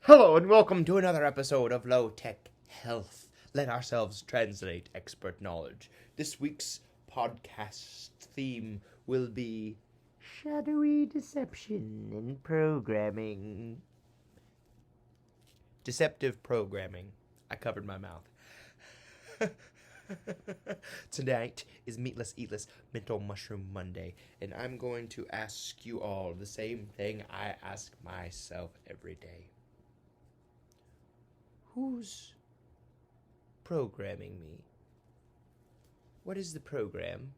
Hello and welcome to another episode of Low Tech Health. Let ourselves translate expert knowledge. This week's podcast theme will be shadowy deception in programming. Deceptive programming. I covered my mouth. Tonight is Meatless, Eatless Mental Mushroom Monday, and I'm going to ask you all the same thing I ask myself every day. Who's programming me? What is the program?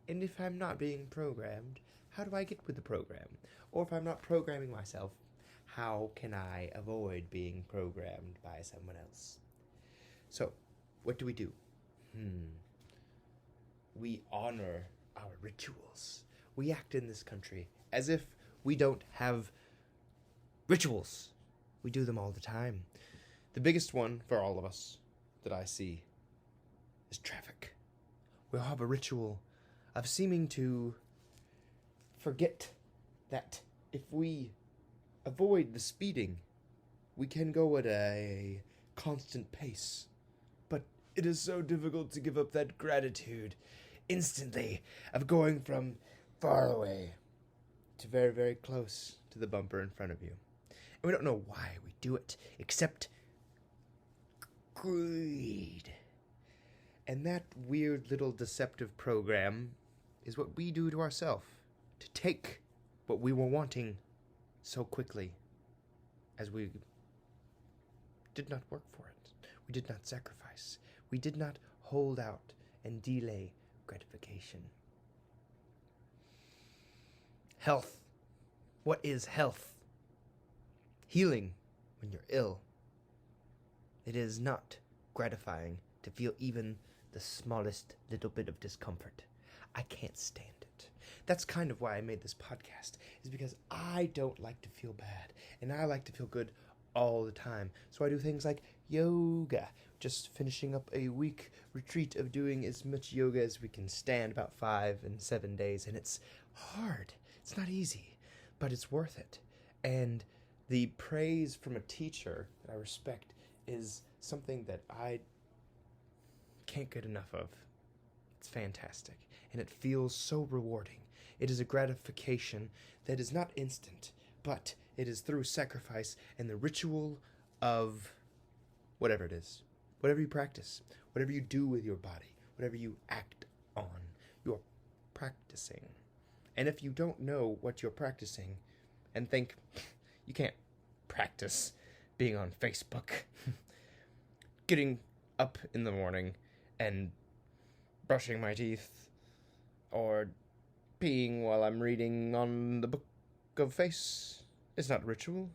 And if I'm not being programmed, how do I get with the program? Or if I'm not programming myself, how can I avoid being programmed by someone else? So, what do? We honor our rituals. We act in this country as if we don't have rituals. We do them all the time. The biggest one for all of us that I see is traffic. We all have a ritual of seeming to forget that if we avoid the speeding, we can go at a constant pace. But it is so difficult to give up that gratitude instantly of going from far away to very, very close to the bumper in front of you. And we don't know why we do it, except greed. And that weird little deceptive program is what we do to ourselves to take what we were wanting so quickly, as we did not work for it. We did not sacrifice. We did not hold out and delay gratification. Health. What is health? Healing when you're ill. It is not gratifying to feel even the smallest little bit of discomfort. I can't stand it. That's kind of why I made this podcast, is because I don't like to feel bad, and I like to feel good all the time. So I do things like yoga, just finishing up a week retreat of doing as much yoga as we can stand, about 5 and 7 days, and it's hard. It's not easy, but it's worth it. And the praise from a teacher that I respect is something that I can't get enough of. It's fantastic, and it feels so rewarding. It is a gratification that is not instant, but it is through sacrifice and the ritual of whatever it is. Whatever you practice, whatever you do with your body, whatever you act on, you're practicing. And if you don't know what you're practicing and think, you can't practice being on Facebook, getting up in the morning and brushing my teeth, or peeing while I'm reading on the Book of Face is not ritual.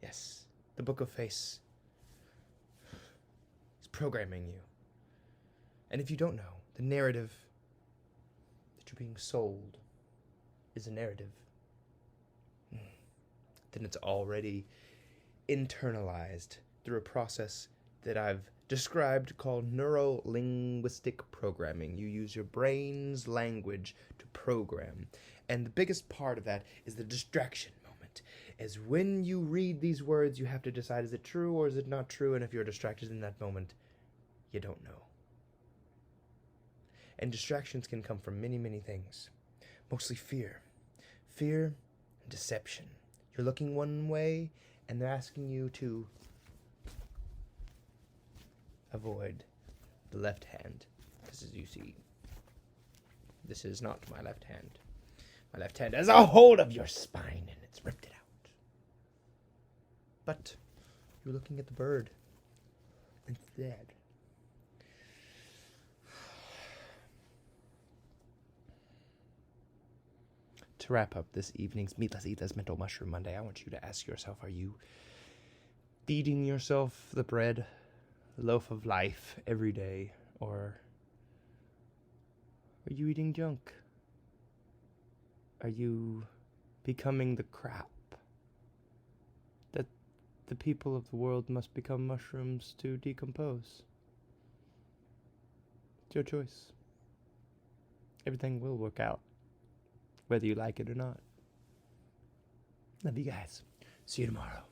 Yes, the Book of Face is programming you. And if you don't know, the narrative that you're being sold is a narrative, then it's already internalized through a process that I've described called neuro-linguistic programming. You use your brain's language to program. And the biggest part of that is the distraction moment. As when you read these words, you have to decide, is it true or is it not true? And if you're distracted in that moment, you don't know. And distractions can come from many, many things. Mostly fear. Fear and deception. You're looking one way, and they're asking you to avoid the left hand. Because as you see, this is not my left hand. My left hand has a hold of your spine, and it's ripped it out. But you're looking at the bird instead. To wrap up this evening's Meatless, Eatless Mental Mushroom Monday, I want you to ask yourself, are you feeding yourself the bread, the loaf of life every day, or are you eating junk? Are you becoming the crap that the people of the world must become mushrooms to decompose? It's your choice. Everything will work out, whether you like it or not. Love you guys. See you tomorrow.